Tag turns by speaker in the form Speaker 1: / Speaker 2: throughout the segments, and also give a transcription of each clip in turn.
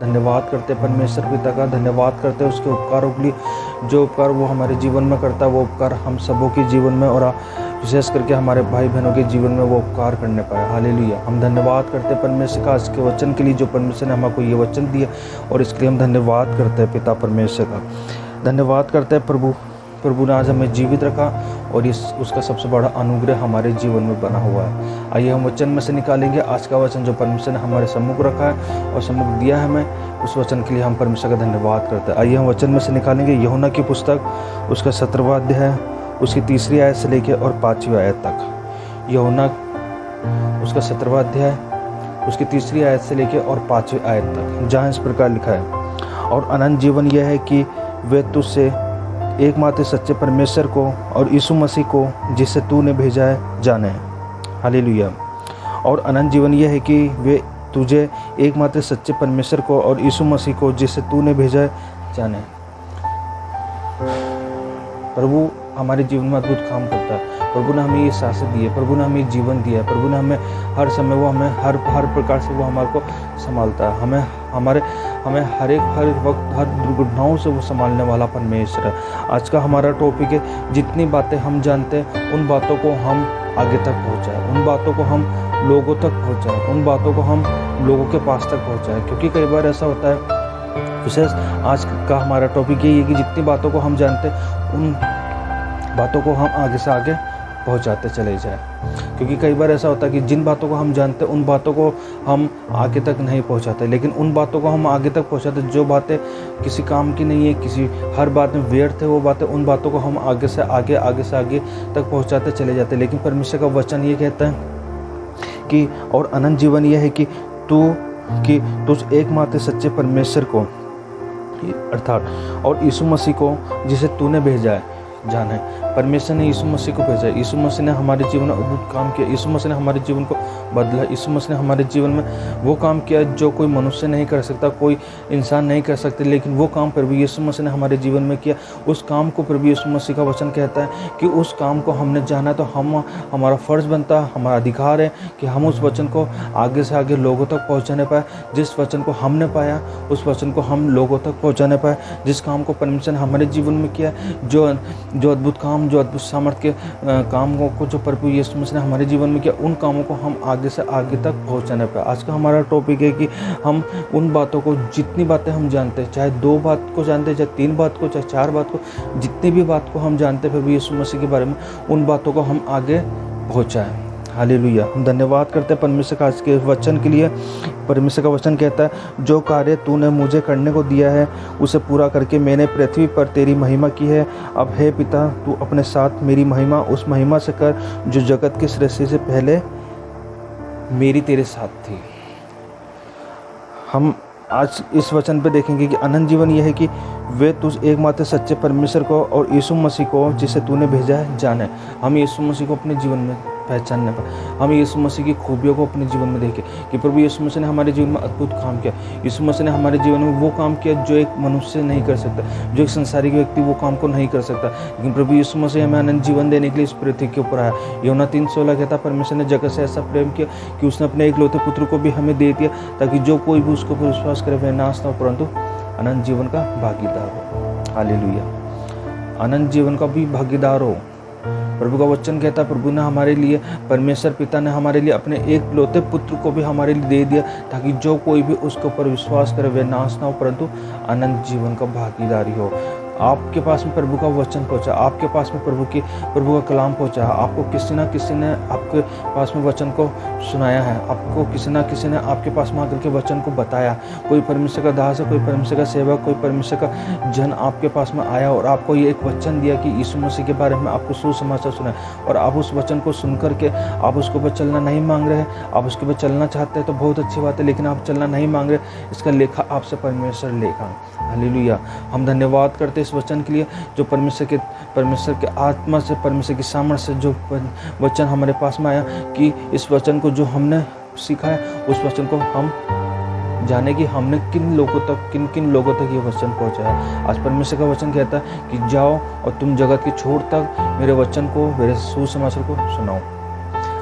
Speaker 1: धन्यवाद करते परमेश्वर पिता का, धन्यवाद करते उसके उपकारों के लिए, जो उपकार वो हमारे जीवन में करता है वो उपकार हम सबों के जीवन में और विशेष करके हमारे भाई बहनों के जीवन में वो उपकार करने पाए। हालेलुया। हम धन्यवाद करते हैं परमेश्वर का आज के वचन के लिए, जो परमेश्वर ने हमको ये वचन दिया और इसके लिए हम धन्यवाद करते हैं पिता परमेश्वर का। धन्यवाद करते हैं प्रभु ने आज हमें जीवित रखा और इस उसका सबसे बड़ा अनुग्रह हमारे जीवन में बना हुआ है। आइए हम वचन में से निकालेंगे आज का वचन जो परमेश्वर ने हमारे सम्मुख रखा है और सम्मुख दिया है हमें, उस वचन के लिए हम परमेश्वर का धन्यवाद करते हैं। आइए हम वचन में से निकालेंगे यूहन्ना की पुस्तक, उसका 17वां अध्याय, उसकी 3री आयत से लेकर और 5वीं आयत तक। यूहन्ना उसका 17वां अध्याय, उसकी 3री आयत से लेकर और 5वीं आयत तक, जहाँ इस प्रकार लिखा है, और अनंत जीवन यह है कि वे तुझसे एकमात्र सच्चे परमेश्वर को और यीशु मसीह को जिसे तूने भेजा है जाने। हालेलुया। और अनंत जीवन यह है कि वे तुझे एकमात्र सच्चे परमेश्वर को और यीशु मसीह को जिसे तूने भेजा है जाने। प्रभु हमारे जीवन में अद्भुत काम करता है। प्रभु ने हमें ये शासन दी है, प्रभु ने हमें जीवन दिया है, प्रभु ने हमें हर समय वो हमें हर प्रकार से वो हमारे को संभालता है। हमें हर एक वक्त हर दुर्घटनाओं से वो संभालने वाला परमेश्वर है। आज का हमारा टॉपिक है, जितनी बातें हम जानते हैं उन बातों को हम आगे तक पहुँचाएं, उन बातों को हम लोगों तक पहुँचाएं, उन बातों को हम लोगों के पास तक पहुँचाएं। क्योंकि कई बार ऐसा होता है, विशेष आज का हमारा टॉपिक यही है कि जितनी बातों को हम जानते हैं उन बातों को हम आगे से आगे पहुंचाते चले जाएं। क्योंकि कई बार ऐसा होता है कि जिन बातों को हम जानते हैं उन बातों को हम आगे तक नहीं पहुंचाते, लेकिन उन बातों को हम आगे तक पहुंचाते जो बातें किसी काम की नहीं है, किसी हर बात में व्यर्थ है वो बातें, उन बातों को हम आगे से आगे तक पहुंचाते चले जाते। लेकिन परमेश्वर का वचन ये कहता है कि और अनंत जीवन यह है कि तुझ एकमात्र सच्चे परमेश्वर को अर्थात और यीशु मसीह को जिसे तूने भेजा है जाना है। परमेश्वर ने यीशु मसीह को भेजा। यीशु मसीह ने हमारे जीवन में अद्भुत काम किया। यीशु मसीह ने हमारे जीवन को बदला। यीशु मसीह ने हमारे जीवन में वो काम किया जो कोई मनुष्य नहीं कर सकता, कोई इंसान नहीं कर सकते, लेकिन वो काम प्रभु यीशु मसीह ने हमारे जीवन में किया। उस काम को प्रभु यीशु मसीह का वचन कहता है कि उस काम को हमने जाना तो हमारा फ़र्ज़ बनता है, हमारा अधिकार है कि हम उस वचन को आगे से आगे लोगों तक पहुँचाने पाए। जिस वचन को हमने पाया उस वचन को हम लोगों तक पहुँचाने पाए। जिस काम को परमेश्वर ने हमारे जीवन में किया, जो अद्भुत काम, जो अद्भुत सामर्थ्य के कामों को जो प्रभु यीशु मसीह ने हमारे जीवन में किया, उन कामों को हम आगे से आगे तक पहुंचाने पे। आज का हमारा टॉपिक है कि हम उन बातों को, जितनी बातें हम जानते हैं, चाहे 2 बात को जानते हैं, चाहे 3 बात को, चाहे 4 बात को, जितनी भी बात को हम जानते हैं प्रभु यीशु मसीह के बारे में, उन बातों को हम आगे पहुँचाएँ। हालेलुया। हम धन्यवाद करते हैं परमेश्वर का आज के वचन के लिए। परमेश्वर का वचन कहता है, जो कार्य तूने मुझे करने को दिया है उसे पूरा करके मैंने पृथ्वी पर तेरी महिमा की है। अब हे पिता, तू अपने साथ मेरी महिमा उस महिमा से कर जो जगत की सृष्टि से पहले मेरी तेरे साथ थी। हम आज इस वचन पे देखेंगे कि अनंत जीवन यह है कि वे तुझ एकमात्र सच्चे परमेश्वर को और यीशु मसीह को जिसे तूने भेजा है जाने। हम यीशु मसीह को अपने जीवन में पहचानने पर, हम यीशु मसीह की खूबियों को अपने जीवन में देखें कि प्रभु यीशु मसीह ने हमारे जीवन में अद्भुत काम किया। यीशु मसीह ने हमारे जीवन में वो काम किया जो एक मनुष्य नहीं कर सकता, जो एक संसारिक व्यक्ति वो काम को नहीं कर सकता, लेकिन प्रभु यीशु मसीह हमें अनंत जीवन देने के लिए इस पृथ्वी के ऊपर आया। यूहन्ना 3:16 कहता है, परमेश्वर ने जगत से ऐसा प्रेम किया कि उसने अपने एकलौते पुत्र को भी हमें दे दिया, ताकि जो कोई भी उसको विश्वास करे वह नाश ना हो परंतु अनंत जीवन का भागीदार हो। हालेलुया। अनंत जीवन का भी भागीदार हो। प्रभु का वचन कहता है, प्रभु ने हमारे लिए, परमेश्वर पिता ने हमारे लिए अपने एकलौते पुत्र को भी हमारे लिए दे दिया, ताकि जो कोई भी उसके ऊपर विश्वास करे वह नाश ना हो परंतु अनंत जीवन का भागीदारी हो। आपके पास में प्रभु का वचन पहुंचा, आपके पास में प्रभु का कलाम पहुंचा, आपको किसी न किसी ने आपके पास में वचन को सुनाया है, आपको किसी न किसी ने आपके पास में आकर के वचन को बताया। कोई परमेश्वर का दास है, कोई परमेश्वर का सेवक, कोई परमेश्वर का जन आपके पास में आया और आपको ये एक वचन दिया कि यीशु मसीह के बारे में आपको सुसमाचार सुना, और आप उस वचन को सुन करके आप उसके ऊपर चलना नहीं मांग रहे हैं। आप उसके ऊपर चलना चाहते हैं तो बहुत अच्छी बात है, लेकिन आप चलना नहीं मांग रहे, इसका लेखा आपसे परमेश्वर लेगा। हालेलुया। हम धन्यवाद करते इस वचन के लिए जो परमेश्वर के आत्मा से, परमेश्वर की सामर्थ्य से जो वचन हमारे पास में आया, कि इस वचन को जो हमने सीखा है उस वचन को हम जाने कि हमने किन लोगों तक ये वचन पहुंचाया। आज परमेश्वर का वचन कहता है कि जाओ और तुम जगत की छोर तक मेरे वचन को, मेरे सुसमाचार को सुनाओ।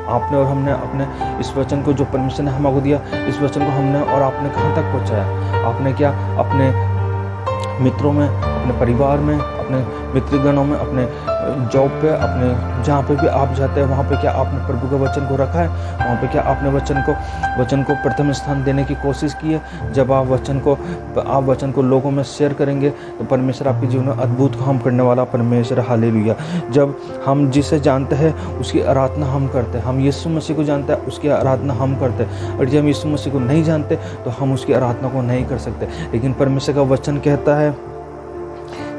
Speaker 1: आपने और हमने अपने इस वचन को जो परमेश्वर ने हमको दिया, इस वचन को हमने और आपने कहाँ तक पहुँचाया? आपने क्या अपने मित्रों में, अपने परिवार में, अपने मित्रगणों में, अपने जॉब पे, अपने जहाँ पे भी आप जाते हैं वहाँ पे क्या आपने प्रभु के वचन को रखा है? वहाँ पे क्या आपने वचन को प्रथम स्थान देने की कोशिश की है? जब आप वचन को लोगों में शेयर करेंगे तो परमेश्वर आपके जीवन में अद्भुत काम करने वाला परमेश्वर। हालेलुया। जब हम जिसे जानते हैं उसकी आराधना हम करते हैं, हम यीशु मसीह को जानते हैं उसकी आराधना हम करते हैं, और जब हम यीशु मसीह को नहीं जानते तो हम उसकी आराधना को नहीं कर सकते। लेकिन परमेश्वर का वचन कहता है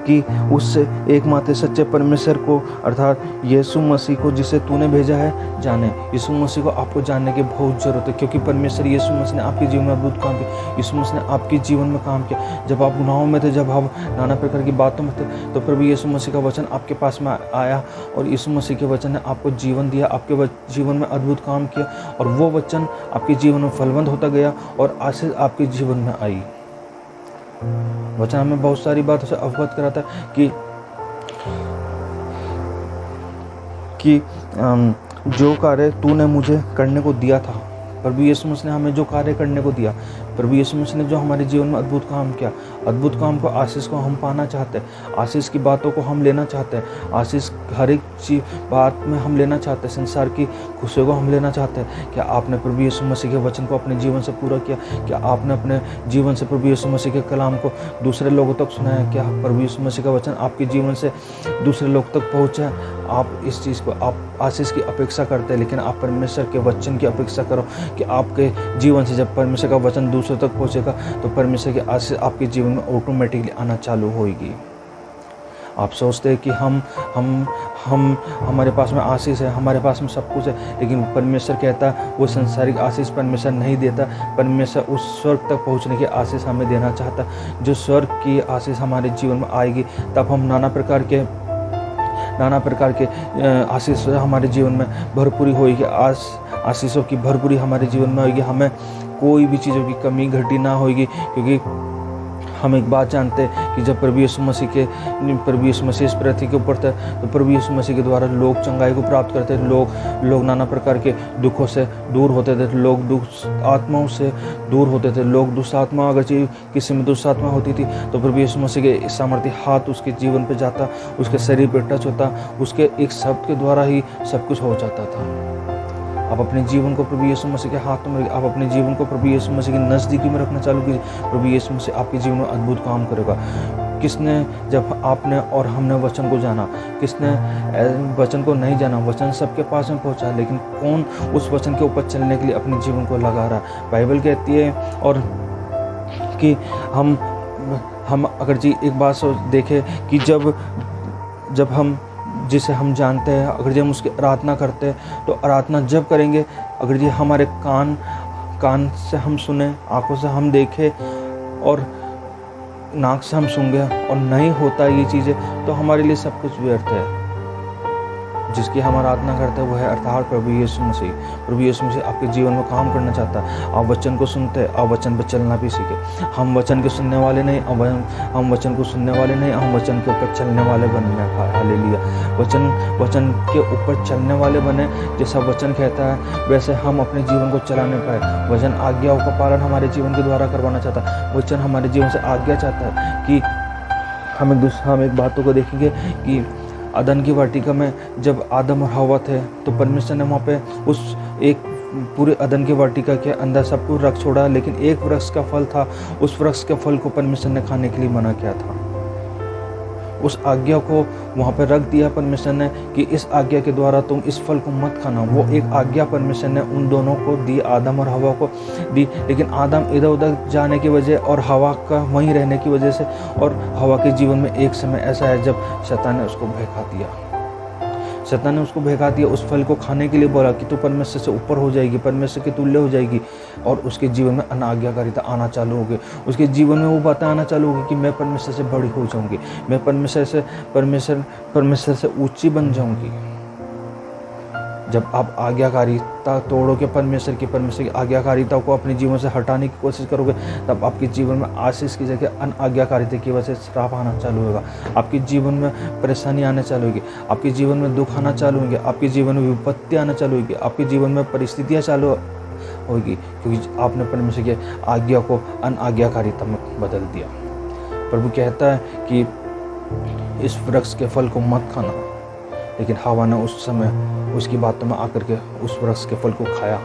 Speaker 1: कि उससे एकमात्र सच्चे परमेश्वर को अर्थात यीशु मसीह को जिसे तूने भेजा है जाने। यीशु मसीह को आपको जानने की बहुत ज़रूरत है, क्योंकि परमेश्वर यीशु मसीह ने आपके जीवन में अद्भुत काम किया। यीशु मसीह ने आपके जीवन में काम किया। जब आप गुनाहों में थे, जब आप नाना प्रकार की बातों में थे, तो प्रभु यीशु मसीह का वचन आपके पास में आया और यीशु मसीह के वचन ने आपको जीवन दिया, आपके जीवन में अद्भुत काम किया, और वो वचन आपके जीवन में फलवंत होता गया और आशीष आपके जीवन में आई। वचन हमें बहुत सारी बातों से अवगत कराता है कि जो कार्य तूने मुझे करने को दिया था, प्रभु यीशु मसीह ने हमें जो कार्य करने को दिया, प्रभु यीशु मसीह ने जो हमारे जीवन में अद्भुत काम किया, अद्भुत काम को, आशीष को हम पाना चाहते हैं, आशीष की बातों को हम लेना चाहते हैं, आशीष हर एक चीज बात में हम लेना चाहते हैं, संसार की खुशियों को हम लेना चाहते हैं। क्या आपने प्रभु यीशु मसीह के वचन को अपने जीवन से पूरा किया? क्या आपने अपने जीवन से प्रभु यीशु मसीह के कलाम को दूसरे लोगों तक सुनाया? क्या प्रभु यीशु मसीह का वचन आपके जीवन से दूसरे लोग तक पहुँचा? आप इस चीज़ को, आप आशीष की अपेक्षा करते हैं, लेकिन आप परमेश्वर के वचन की अपेक्षा करो कि आपके जीवन से जब परमेश्वर का वचन दूसरों तक पहुंचेगा तो परमेश्वर की आशीष आपके जीवन में ऑटोमेटिकली आना चालू होगी। आप सोचते हैं कि हम हमारे पास में आशीष है, हमारे पास में सब कुछ है, लेकिन परमेश्वर कहता है वो संसारिक आशीष परमेश्वर नहीं देता। परमेश्वर उस स्वर्ग तक पहुंचने की आशीष हमें देना चाहता। जो स्वर्ग की आशीष हमारे जीवन में आएगी, तब हम नाना प्रकार के आशीष हमारे जीवन में भरपूरी होगी, आशीषों की भरपूरी हमारे जीवन में होगी। हमें कोई भी चीज़ों की कमी घटी ना होगी, क्योंकि हम एक बात जानते हैं कि जब प्रभु यीशु मसीह इस पृथ्वी के ऊपर थे, तो प्रभु यीशु मसीह के द्वारा लोग चंगाई को प्राप्त करते थे, लोग नाना प्रकार के दुखों से दूर होते थे, लोग दुष्ट आत्माओं से दूर होते थे। लोग दुष्ट आत्मा, अगर किसी में दुष्ट आत्मा होती थी तो प्रभु यीशु मसीह के सामर्थ्य हाथ उसके जीवन पर जाता, उसके शरीर पर टच होता, उसके एक शब्द के द्वारा ही सब कुछ हो जाता था। आप अपने जीवन को प्रभु यीशु मसीह के हाथों में, आप अपने जीवन को प्रभु यीशु मसीह की नज़दीकी में रखना चालू कीजिए। प्रभु यीशु मसीह आपके जीवन में अद्भुत काम करेगा। किसने, जब आपने और हमने वचन को जाना, किसने वचन को नहीं जाना? वचन सबके पास में पहुंचा, लेकिन कौन उस वचन के ऊपर चलने के लिए अपने जीवन को लगा रहा? बाइबल कहती है और कि हम अगर जी एक बात देखें कि जब हम जिसे हम जानते हैं, अगर जब हम उसकी आराधना करते हैं, तो आराधना जब करेंगे, अगर जी हमारे कान से हम सुने, आंखों से हम देखें और नाक से हम सूंघे और नहीं होता ये चीज़ें, तो हमारे लिए सब कुछ व्यर्थ है। जिसकी हम आराधना करते हैं वो है अर्थात प्रभु यीशु मसीह। प्रभु यीशु मसीह आपके जीवन में काम करना चाहता है। आप वचन को सुनते हैं, आप वचन पर चलना भी सीखे। हम वचन के सुनने वाले नहीं, हम वचन को सुनने वाले नहीं, हम वचन के ऊपर चलने वाले बनने पाए। हालेलुया। वचन के ऊपर चलने वाले बने, जैसा वचन कहता है वैसे हम अपने जीवन को चलाने पाए। वचन आज्ञाओं का पालन हमारे जीवन के द्वारा करवाना चाहता है। वचन हमारे जीवन से आज्ञा चाहता है कि हम एक बातों को देखेंगे कि अदन की वाटिका में जब आदम और हवा थे, तो परमेश्वर ने वहाँ पे उस एक पूरे अदन की वाटिका के अंदर सब कुछ रख छोड़ा, लेकिन एक वृक्ष का फल था, उस वृक्ष के फल को परमेश्वर ने खाने के लिए मना किया था। उस आज्ञा को वहाँ पर रख दिया परमेश्वर ने कि इस आज्ञा के द्वारा तुम इस फल को मत खाना। वो एक आज्ञा परमेश्वर ने उन दोनों को दी, आदम और हवा को दी, लेकिन आदम इधर उधर जाने की वजह और हवा का वहीं रहने की वजह से, और हवा के जीवन में एक समय ऐसा है जब शैतान ने उसको बहका दिया। शैतान ने उसको बहका दिया, उस फल को खाने के लिए बोला कि तू परमेश्वर से ऊपर हो जाएगी, परमेश्वर के तुल्य हो जाएगी, और उसके जीवन में अनाज्ञाकारिता आना चालू हो गई। उसके जीवन में वो बातें आना चालू हो गई कि मैं परमेश्वर से बड़ी हो जाऊंगी, मैं परमेश्वर से ऊंची बन जाऊंगी। जब आप आज्ञाकारिता तोड़ोगे, परमेश्वर की आज्ञाकारिता को अपने जीवन से हटाने की कोशिश करोगे, तब आपके जीवन में आशीष की जगह अनाज्ञाकारिता की वजह से श्राप आना चालू होगा। आपके जीवन में परेशानी आने चालू होगी, आपके जीवन में दुख आना चालू होंगे, आपके जीवन में विपत्ति आना चालू होगी, आपके जीवन में परिस्थितियाँ चालू होगी, क्योंकि आपने परमेश्वर की आज्ञा को अनाज्ञाकारिता में बदल दिया। प्रभु कहता है कि इस वृक्ष के फल को मत खाना, लेकिन हवा ने उस समय उसकी बातों में आकर के उस वृक्ष के फल को खाया,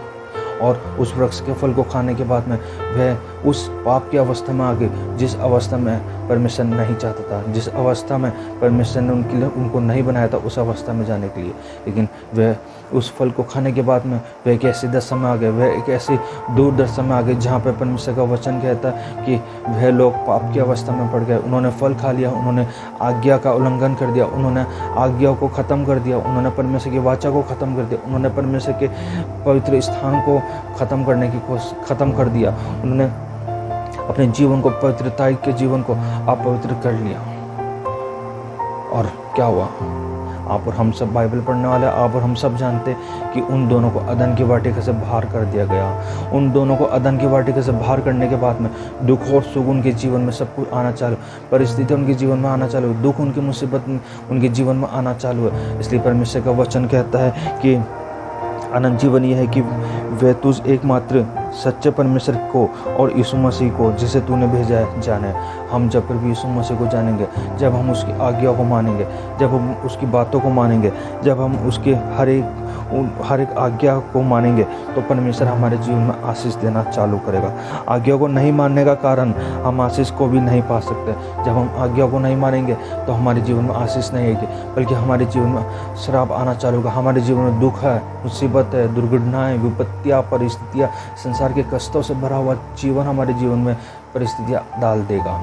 Speaker 1: और उस वृक्ष के फल को खाने के बाद में वह उस पाप की अवस्था में आ गई जिस अवस्था में परमेश्वर नहीं चाहता था, जिस अवस्था में परमेश्वर ने उनको नहीं बनाया था उस अवस्था में जाने के लिए। लेकिन वह उस फल को खाने के बाद में वह एक ऐसी दशा में आ गए, वह एक ऐसी दूर दशा में आ गए जहाँ पर परमेश्वर का वचन कहता है कि वह लोग पाप की अवस्था में पड़ गए। उन्होंने फल खा लिया, उन्होंने आज्ञा का उल्लंघन कर दिया, उन्होंने आज्ञा को ख़त्म कर दिया, उन्होंने परमेश्वर की वाचा को ख़त्म कर दिया, उन्होंने परमेश्वर के पवित्र स्थान को ख़त्म करने की कोशिश ख़त्म कर दिया, उन्होंने अपने जीवन को, पवित्रता के जीवन को अपवित्र कर लिया। और क्या हुआ? आप और हम सब बाइबल पढ़ने वाले, आप और हम सब जानते कि उन दोनों को अदन की वाटिका से बाहर कर दिया गया। उन दोनों को अदन की वाटिका से बाहर करने के बाद में दुख और सुख उनके जीवन में सब कुछ आना चालू, परिस्थिति उनके जीवन में आना चालू, दुख उनकी मुसीबत उनके जीवन में आना चालू है। इसलिए परमेश्वर का वचन कहता है कि अनंत जीवन यह है कि वे तुझ एकमात्र सच्चे परमेश्वर को और यीशु मसीह को जिसे तूने भेजा है जाने। हम जब प्रभु यीशु मसीह को जानेंगे, जब हम उसकी आज्ञा को मानेंगे, जब हम उसकी बातों को मानेंगे, जब हम उसके हर एक आज्ञा को मानेंगे, तो परमेश्वर हमारे जीवन में आशीष देना चालू करेगा। आज्ञा को नहीं मानने का कारण हम आशीष को भी नहीं पा सकते। जब हम आज्ञा को नहीं मानेंगे तो हमारे जीवन में आशीष नहीं आएगी, बल्कि हमारे जीवन में श्राप आना चालू होगा। हमारे जीवन में दुख है, मुसीबत है, दुर्घटनाएं, विपत्तियाँ, परिस्थितियाँ, संसार के कष्टों से भरा हुआ जीवन हमारे जीवन में परिस्थितियाँ डाल देगा।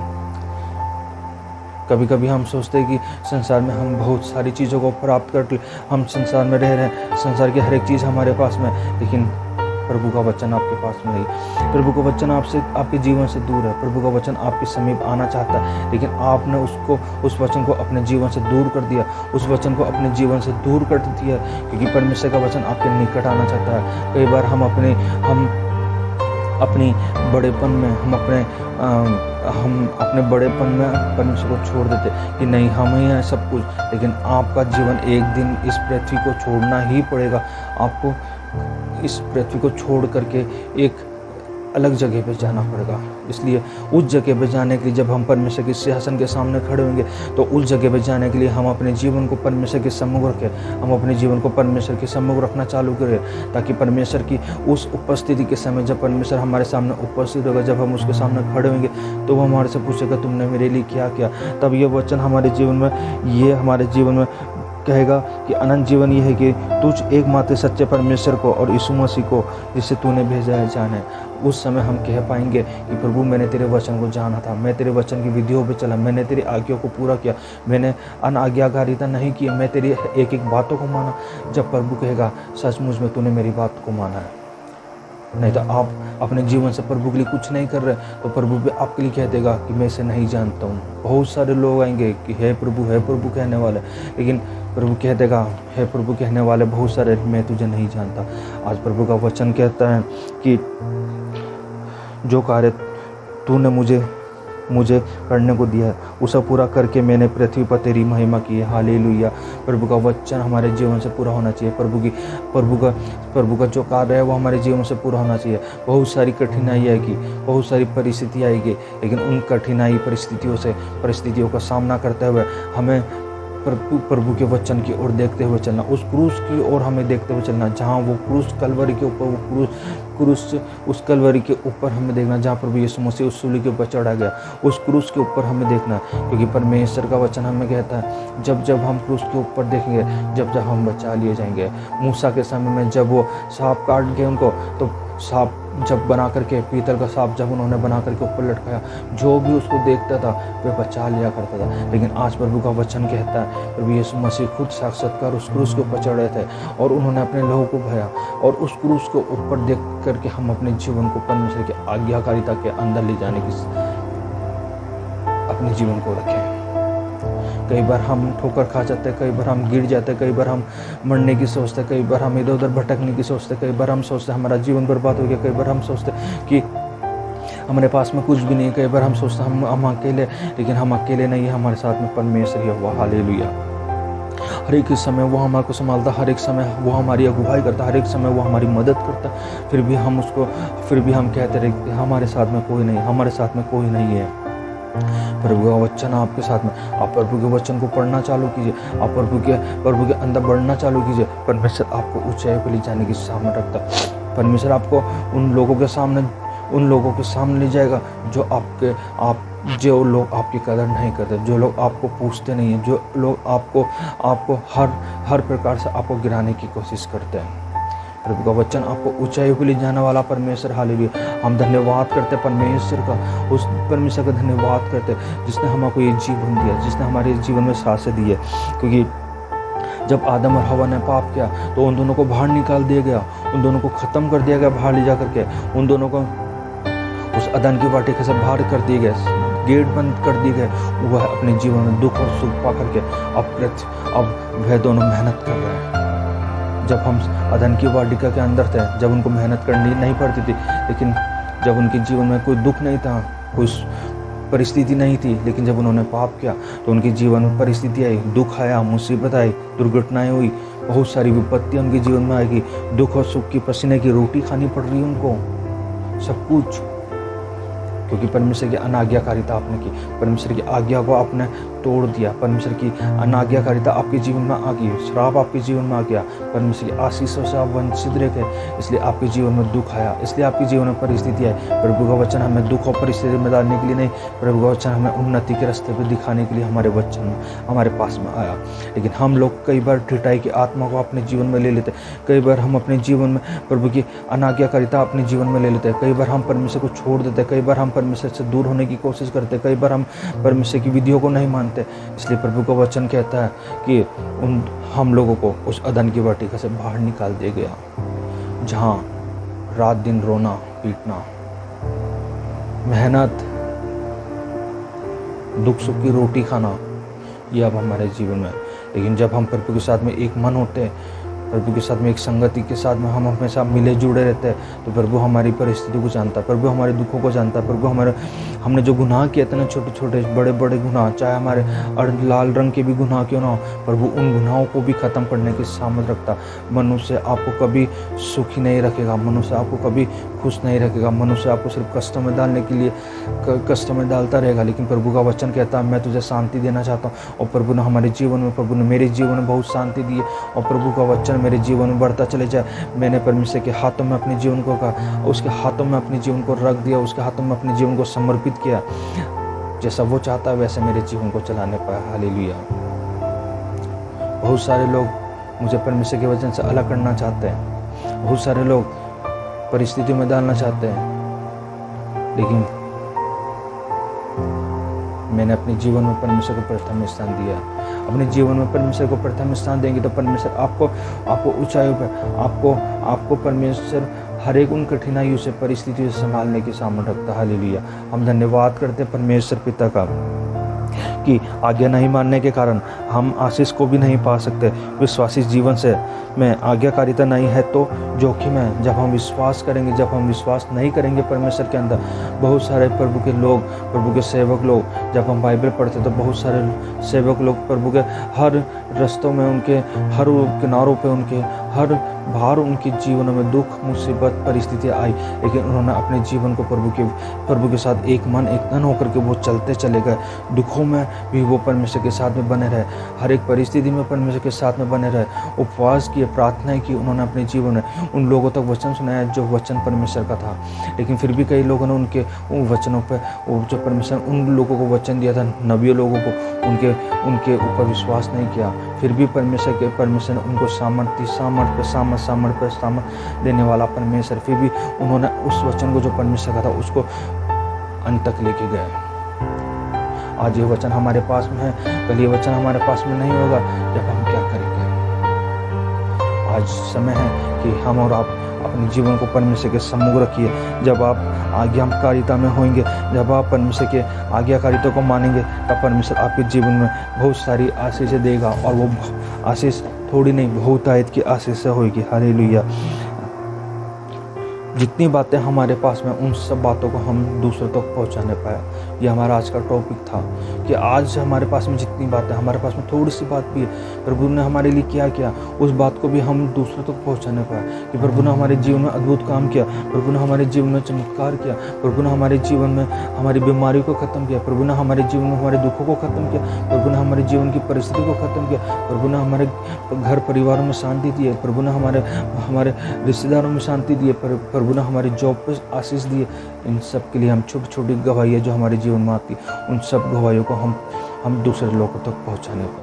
Speaker 1: कभी कभी हम सोचते हैं कि संसार में हम बहुत सारी चीज़ों को प्राप्त कर, हम संसार में रह रहे हैं, संसार की हर एक चीज़ हमारे पास में, लेकिन प्रभु का वचन आपके पास में नहीं। प्रभु का वचन आपसे, आपके जीवन से दूर है। प्रभु का वचन आपके समीप आना चाहता है, लेकिन आपने उस वचन को अपने जीवन से दूर कर दिया, उस वचन को अपने जीवन से दूर कर दिया, क्योंकि परमेश्वर का वचन आपके निकट आना चाहता है। कई बार हम अपनी बड़ेपन में हम अपने बड़ेपन में परमेश्वर को छोड़ देते कि नहीं, हम ही हैं सब कुछ। लेकिन आपका जीवन एक दिन इस पृथ्वी को छोड़ना ही पड़ेगा। आपको इस पृथ्वी को छोड़ करके एक अलग जगह पे जाना पड़ेगा। इसलिए उस जगह पे जाने के लिए जब हम परमेश्वर के सिंहासन के सामने खड़े होंगे, तो उस जगह पे जाने के लिए हम अपने जीवन को परमेश्वर के सम्मुख रखें, हम अपने जीवन को परमेश्वर के सम्मुख रखना चालू करें, ताकि परमेश्वर की उस उपस्थिति के समय, जब परमेश्वर हमारे सामने उपस्थित होगा, जब हम उसके सामने खड़े होंगे, तो वो हमारे से पूछेगा तुमने मेरे लिए क्या किया। तब ये वचन हमारे जीवन में कहेगा कि अनंत जीवन यह है कि तुझ एकमात्र सच्चे परमेश्वर को और यीशु मसीह को जिसे तूने भेजा है जाने। उस समय हम कह पाएंगे कि प्रभु मैंने तेरे वचन को जाना था, मैं तेरे वचन की विधियों पे चला, मैंने तेरी आज्ञा को पूरा किया, मैंने अनाज्ञाकारिता नहीं की, मैं तेरी एक एक बातों को माना। जब प्रभु कहेगा सचमुच में तूने मेरी बात को माना है। नहीं तो आप अपने जीवन से प्रभु के लिए कुछ नहीं कर रहे, तो प्रभु भी आपके लिए कह देगा कि मैं इसे नहीं जानता हूँ। बहुत सारे लोग आएंगे कि हे प्रभु कहने वाले, लेकिन प्रभु कह देगा हे प्रभु कहने वाले बहुत सारे, मैं तुझे नहीं जानता। आज प्रभु का वचन कहता है कि जो कार्य तूने मुझे करने को दिया है उसे पूरा करके मैंने पृथ्वी पर तेरी महिमा की है। हालेलुया। प्रभु का वचन हमारे जीवन से पूरा होना चाहिए। प्रभु का जो कार्य है वो हमारे जीवन से पूरा होना चाहिए। बहुत सारी कठिनाई आएगी, बहुत सारी परिस्थिति आएगी, लेकिन उन कठिनाई परिस्थितियों का सामना करते हुए हमें प्रभु के वचन की ओर देखते हुए चलना, उस क्रूस की ओर हमें देखते हुए चलना, जहाँ वो क्रूस कलवरी के ऊपर, उस कलवरी के ऊपर हमें देखना जहाँ प्रभु यीशु मसीह उस सूली के ऊपर चढ़ा गया, उस क्रूस के ऊपर हमें देखना। क्योंकि परमेश्वर का वचन हमें कहता है जब हम क्रूस के ऊपर देखेंगे, जब हम बचा लिए जाएंगे। मूसा के समय में जब वो सांप काट गए उनको, तो सांप जब बना करके, पीतल का सांप जब उन्होंने बना करके ऊपर लटकाया, जो भी उसको देखता था वह बचा लिया करता था। लेकिन आज प्रभु का वचन कहता है प्रभु यीशु मसीह खुद साक्षात्कार उस क्रूस के ऊपर चढ़े थे और उन्होंने अपने लहू को बहाया, और उस क्रूस के ऊपर देख करके हम अपने जीवन को परमेश्वर की आज्ञाकारिता के अंदर ले जाने की अपने जीवन को रखें। कई बार हम ठोकर खा जाते हैं, कई बार हम गिर जाते हैं, कई बार हम मरने की सोचते हैं, कई बार हम इधर उधर भटकने की सोचते हैं, कई बार हम सोचते हैं हमारा जीवन बर्बाद हो गया, कई बार हम सोचते हैं कि हमारे पास में कुछ भी नहीं है, कई बार हम सोचते हैं हम अकेले, लेकिन हम अकेले नहीं है, हमारे साथ में परमेश्वर ही हुआ। हालेलुया। हर एक समय वो हमारे को संभालता, हर एक समय वो हमारी अगुवाई करता, हर एक समय वो हमारी मदद करता। फिर भी हम कहते रहे हमारे साथ में कोई नहीं, हमारे साथ में कोई नहीं है। प्रभु का वचन आपके साथ में, आप प्रभु के वचन को पढ़ना चालू कीजिए, आप प्रभु के अंदर बढ़ना चालू कीजिए। परमेश्वर आपको ऊंचाई पर ले जाने की सामर्थ रखता। परमेश्वर आपको उन लोगों के सामने ले जाएगा जो लोग आपकी कदर नहीं करते, जो लोग आपको पूछते नहीं हैं, जो लोग आपको हर प्रकार से आपको गिराने की कोशिश करते हैं। प्रभु का वचन आपको ऊंचाई पर ले जाने वाला परमेश्वर। हालेलुया। हम धन्यवाद करते परमेश्वर का, उस परमेश्वर का धन्यवाद करते जिसने हमको ये जीवन दिया, जिसने हमारे जीवन में सांसें दी है। क्योंकि जब आदम और हवा ने पाप किया तो उन दोनों को बाहर निकाल दिया गया, उन दोनों को ख़त्म कर दिया गया बाहर ले जा करके, उन दोनों को उस अदन की वाटिका से बाहर कर दिए गए, गेट बंद कर दिए गए। वह अपने जीवन में दुख और सुख पा करके अब वह दोनों मेहनत कर रहे हैं। जब हम अदन की वाटिका के अंदर थे, जब उनको मेहनत करनी नहीं पड़ती थी, लेकिन जब उनके जीवन में कोई दुख नहीं था, कोई परिस्थिति नहीं थी, लेकिन जब उन्होंने पाप किया तो उनके जीवन में परिस्थिति आई, दुख आया, मुसीबत आई, दुर्घटनाएं हुई, बहुत सारी विपत्तियां उनके जीवन में आएगी, दुख और सुख की पसीने की रोटी खानी पड़ रही है उनको, सब कुछ क्योंकि परमेश्वर की अनाज्ञाकारिता आपने की, परमेश्वर की आज्ञा को आपने तोड़ दिया, परमेश्वर की अनाज्ञाकारिता आपके जीवन में आ गई, श्राप आपके जीवन में आ गया, परमेश्वर की आशीषों से आप वंचित रह गए, इसलिए आपके जीवन में दुख आया, इसलिए आपके जीवन में परिस्थिति आई। प्रभु का वचन हमें दुख और परिस्थिति में डालने के लिए नहीं, प्रभु का वचन हमें उन्नति के रास्ते पर दिखाने के लिए हमारे वचन में हमारे पास में आया। लेकिन हम लोग कई बार ढिठाई की आत्मा को अपने जीवन में ले लेते, कई बार हम अपने जीवन में प्रभु की अनाज्ञाकारिता अपने जीवन में ले लेते, कई बार हम परमेश्वर को छोड़ देते, कई बार हम परमेश्वर से दूर होने की कोशिश करते, कई बार हम परमेश्वर की विधियों को नहीं मानते। इसलिए प्रभु का वचन कहता है कि हम लोगों को उस अदन की वाटिका से बाहर निकाल दिया गया, जहां रात दिन रोना पीटना, मेहनत, दुख सुख की रोटी खाना, ये अब हमारे जीवन में। लेकिन जब हम प्रभु के साथ में एक मन होते हैं, प्रभु के साथ में एक संगति के साथ में हम हमेशा मिले जुड़े रहते हैं, तो प्रभु हमारी परिस्थिति को जानता है, प्रभु हमारे दुखों को जानता है, प्रभु हमने जो गुनाह किए थे ना, छोटे छोटे बड़े बड़े गुनाह, चाहे हमारे लाल रंग के भी गुनाह क्यों ना हो, प्रभु उन गुनाहों को भी ख़त्म करने की सामर्थ्य रखता। मनुष्य आपको कभी सुखी नहीं रखेगा, मनुष्य आपको कभी खुश नहीं रखेगा, मनुष्य आपको सिर्फ कष्टों में डालने के लिए कष्टों में डालता रहेगा। लेकिन प्रभु का वचन कहता है मैं तुझे शांति देना चाहता हूँ, और प्रभु ने हमारे जीवन में, प्रभु ने मेरे जीवन में बहुत शांति दी है, और प्रभु का वचन मेरे जीवन में बढ़ता चले जाए। मैंने परमेश्वर के हाथों में अपने जीवन को कहा, उसके हाथों में अपने जीवन को रख दिया, उसके हाथों में अपने जीवन को समर्पित किया। जैसा वो चाहता है वैसे मेरे जीवन को चलाने पाया। हालेलुया। बहुत सारे लोग मुझे परमेश्वर के वचन से अलग करना चाहते हैं, बहुत सारे लोग परिस्थिति में डालना चाहते हैं, लेकिन मैंने अपने जीवन में परमेश्वर को प्रथम स्थान दिया। अपने जीवन में परमेश्वर को प्रथम स्थान देंगे तो परमेश्वर आपको ऊंचाइयों पर आपको परमेश्वर हर एक उन कठिनाइयों से, परिस्थितियों से संभालने की सामर्थ्य रखता है। हालेलुया। हम धन्यवाद करते हैं परमेश्वर पिता का कि आज्ञा नहीं मानने के कारण हम आशीष को भी नहीं पा सकते। विश्वासी जीवन से में आज्ञाकारिता नहीं है तो जोखिम है। जब हम विश्वास करेंगे, जब हम विश्वास नहीं करेंगे परमेश्वर के अंदर, बहुत सारे प्रभु के लोग, प्रभु के सेवक लोग, जब हम बाइबल पढ़ते तो बहुत सारे सेवक लोग प्रभु के हर रास्तों में, उनके हर किनारों पे, उनके हर बाहर उनके जीवनों में दुख, मुसीबत, परिस्थितियाँ आई, लेकिन उन्होंने अपने जीवन को प्रभु के साथ एक मन एक तन होकर के वो चलते चले गए। दुखों में भी वो परमेश्वर के साथ में बने रहे, हर एक परिस्थिति में परमेश्वर के साथ में बने रहे, उपवास किए, प्रार्थनाएं की उन्होंने अपने जीवन में, उन लोगों तक वचन सुनाया जो वचन परमेश्वर का था। लेकिन फिर भी कई लोगों ने उनके उन वचनों पर, जो परमेश्वर उन लोगों को वचन दिया था, नबियों लोगों को, उनके ऊपर विश्वास नहीं किया। फिर भी परमेश्वर ने उनको सामर्थ देने वाला परमेश्वर, फिर भी उन्होंने उस वचन को जो परमेश्वर का था उसको अंत तक लेके गए। आज ये वचन हमारे पास में है, कल ये वचन हमारे पास में नहीं होगा। जब हम क्या करेंगे? आज समय है कि हम और आप अपने जीवन को परमेश्वर के सम्मुख रखिए। जब आप आज्ञाकारिता में होंगे, जब आप परमेश्वर के आज्ञाकारिता को मानेंगे, तब परमेश्वर आपके जीवन में बहुत सारी आशीषें देगा, और वो आशीष थोड़ी नहीं, बहुतायत की आशीष होगी। हालेलुया। जितनी बातें हमारे पास में, उन सब बातों को हम दूसरों तक पहुंचाने पाया। ये हमारा आज का टॉपिक था कि आज हमारे पास में जितनी बातें, हमारे पास में थोड़ी सी बात भी है, प्रभु ने हमारे लिए क्या किया, उस बात को भी हम दूसरों तक पहुंचाने पाया। कि प्रभु ने हमारे जीवन में अद्भुत काम किया, प्रभु ने हमारे जीवन में चमत्कार किया, प्रभु ने हमारे जीवन में हमारी बीमारी को ख़त्म किया, प्रभु ने हमारे जीवन में हमारे दुखों को ख़त्म किया, प्रभु ने हमारे जीवन की परिस्थिति को ख़त्म किया, प्रभु ने हमारे घर परिवारों में शांति दी है, प्रभु ने हमारे रिश्तेदारों में शांति दी है, प्रभु ने हमारे जॉब पे आशीष दिए। इन सब के लिए हम छोटी छोटी गवाहियाँ जो हमारे जीवन में आती, उन सब गवाहियों को हम दूसरे लोगों तक पहुँचाने पाए।